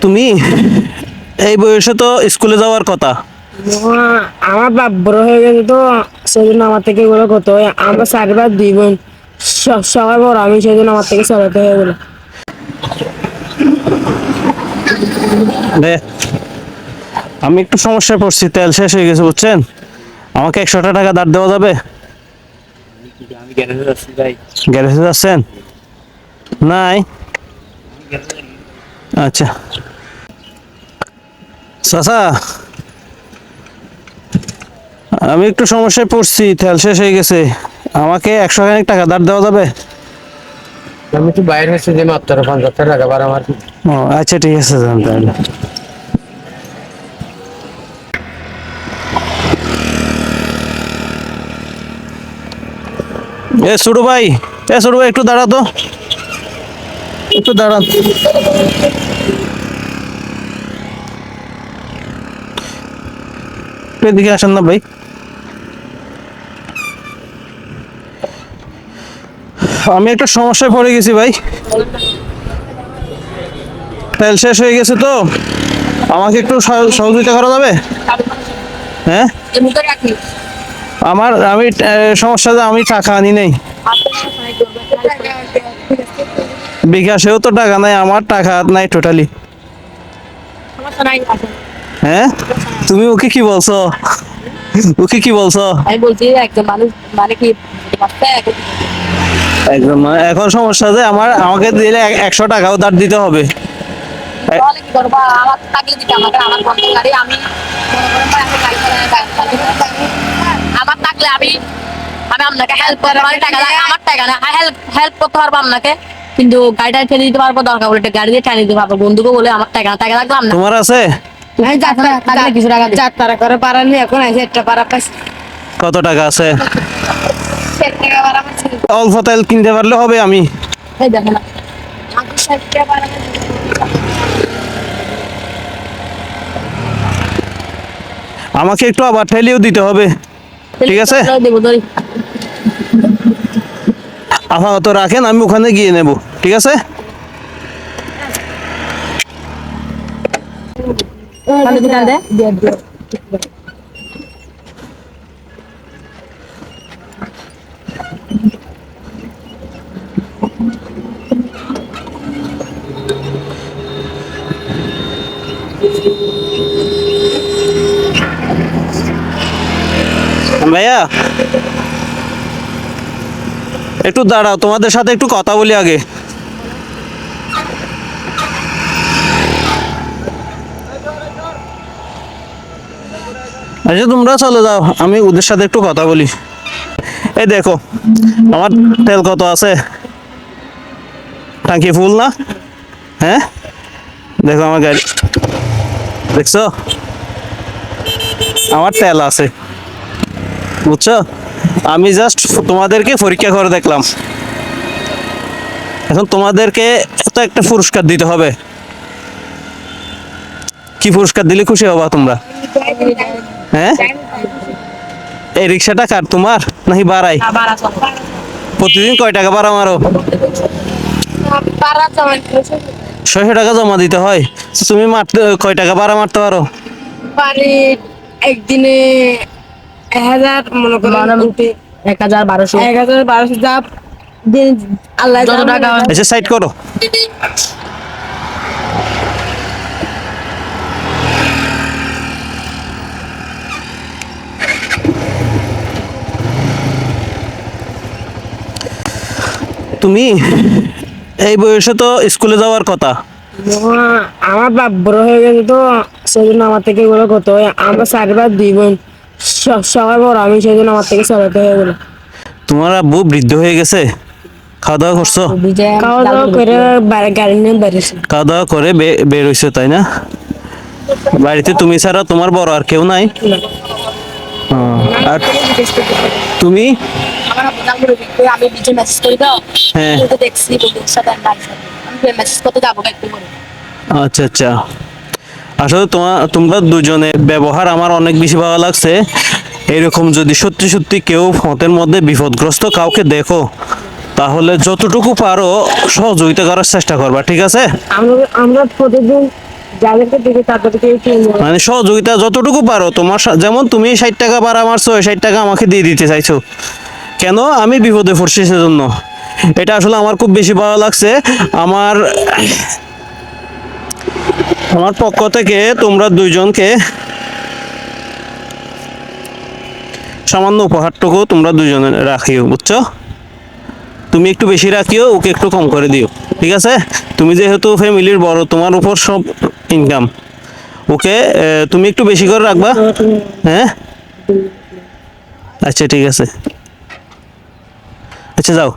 তুমি এই বয়সে তো স্কুলে যাওয়ার কথা। আমার বাপ বড় হয়ে গেছে তো সেজন্য আমার থেকে এগুলো করতে হয়। আমরা চারবার দুই বোন, সবার বড় আমি, সেজন্য আমার থেকে চলাতে হয়ে গেলো। দে, আমি একটু সমস্যায় পড়ছি, তেল শেষ হয়ে গেছে বুঝছেন। আমাকে 100 টাকা ধার দেওয়া যাবে? আমি গ্যারেজে যাচ্ছি ভাই। গ্যারেজে যাচ্ছেন? নাই, আচ্ছা। চাচা, আমি একটু সমস্যায় পড়ছি, তেল শেষ হয়ে গেছে, আমাকে 100 টাকা ধার দেওয়া যাবে? আমি একটু বাইরে হচ্ছে যে মাত্র 75 টাকা বার আমার। ও আচ্ছা, ঠিক আছে, যান তাহলে। ছোটু ভাই, ছোটু ভাই একটু দাঁড়া তো, একটু দাঁড়া। এদিকে আসেন না ভাই। আমি একটা সমস্যায় পড়ে গেছি ভাই, তেল শেষ হয়ে গেছে তো, আমাকে একটু সহযোগিতা করা যাবে? হ্যাঁ, আমি সমস্যা যে আমি টাকা আনি নাই, বিকাশেও তো টাকা নাই, আমার টাকা নাই টোটালি। হ্যাঁ, তুমি ওকে কি বলছো? ওকে কি বলছো? আমি বলছি একজন মানুষ মানে কি একদম না। এখন সমস্যা যে আমাকে দিলে 100 টাকাও ধার দিতে হবে। তাহলে কি করবো? আমার থাকলে দিতে আমাকে, আমার বন্ধ গাড়ি, আমি আমার থাকলে আমি আমি আপনাকে হেল্প করতে পারি, টাকা আমার টাকা না, হেল্প করতে পারবো আপনাকে, কিন্তু গাড়িটা ঠেলে দিতে পারবো, দরকার বলে গাড়ি দিয়ে ঠেলে দিতে পারবো। বন্ধুকে বলে আমার টাকা লাগলাম না। তোমার আছে? কিছু টাকা চার তারা করে পারানি, এখন আছে একটা পারা পাইছি। কত টাকা আছে? 60 টাকা পারা পাইছি। অল্প তেল কিনতে পারলে হবে। আমি এই দেখো না, 60 টাকা পারা পাইছি। আমাকে একটু আবার ঠেলিও দিতে হবে, ঠিক আছে? দেবো ধরি। আপাতত রাখেন, আমি ওখানে গিয়ে নেব, ঠিক আছে? ভাইয়া একটু দাঁড়াও, তোমাদের সাথে একটু কথা বলি আগে। আচ্ছা, তোমরা চলে যাও, আমি ওদের সাথে একটু কথা বলি। এই দেখো, আমার তেল কত আছে, টাঙ্কি ফুল না? হ্যাঁ, দেখো আমার গাড়ি, দেখছো আমার তেল আছে, বুঝছো? আমি জাস্ট তোমাদেরকে পরীক্ষা করে দেখলাম, এখন তোমাদেরকে তো একটা পুরস্কার দিতে হবে। কি পুরস্কার দিলে খুশি হবা তোমরা? হ্যাঁ, এই রিক্সাটা কার, তোমার নাকি ভাড়াই? প্রতিদিন কয় টাকা ভাড়া মারো? 600 টাকা জমা দিতে হয়। তুমি মারতে কয় টাকা ভাড়া মারতে পারো? পারি একদিনে 1000, মনে করেন 1000-1200 1000-1200 যা দিন আল্লাহ যত টাকা হয়। এসে সাইড করো। তুমি এই বয়সে তো স্কুলে যাওয়ার কথা। আমার বাপ বড় হয়ে গেছে তো সেজন্য আমার থেকে এগুলো করতে হয়। আমরা চারবার দুই বোন, সবার বড় আমি, সেজন্য আমার থেকে চলাতে হয়ে গেলো। তোমার আব্বু বৃদ্ধ হয়ে গেছে, খাওয়া দাওয়া করছো? খাওয়া দাওয়া করে গাড়ি নিয়ে বেরিয়েছি। খাওয়া দাওয়া করে বের হইছো তাই না? বাড়িতে তুমি ছাড়া তোমার বড় আর কেউ নাই? আর তুমি? আমি কিছু মেসেজ করি তো, হ্যাঁ, দেখছি বন্ধুদের সাথে আমি মেসেজ করতে যাবো একটু করে। আচ্ছা আচ্ছা। আসলে তোমরা দুজনের ব্যবহার আমার অনেক বেশি ভালো লাগছে। এরকম যদি সত্যি সত্যি কেউ পথের মধ্যে বিপদগ্রস্ত কাউকে দেখো, তাহলে যতটুকু পারো সহযোগিতা করার চেষ্টা করবা, ঠিক আছে? আমরা প্রতিদিন যাদেরকে দিবে তাদেরকে মানে সহযোগিতা যতটুকু পারো তোমার যেমন তুমি 60 টাকা ভাড়া মারছো 60 টাকা আমাকে দিয়ে দিতে চাইছো কেন আমি বিপদে পড়ছি সেজন্য এটা আসলে আমার খুব বেশি ভালো লাগছে আমার আমার পক্ষ থেকে তোমরা দুইজনকে সামান্য উপহারটুকু তোমরা দুজনে রাখিও বুঝছো তুমি একটু বেশি রাখিও ওকে একটু কম করে দিও ঠিক আছে তুমি যেহেতু ফ্যামিলির বড় তোমার উপর সব ইনকাম ওকে তুমি একটু বেশি করে রাখবা হ্যাঁ আচ্ছা ঠিক আছে আচ্ছা যাও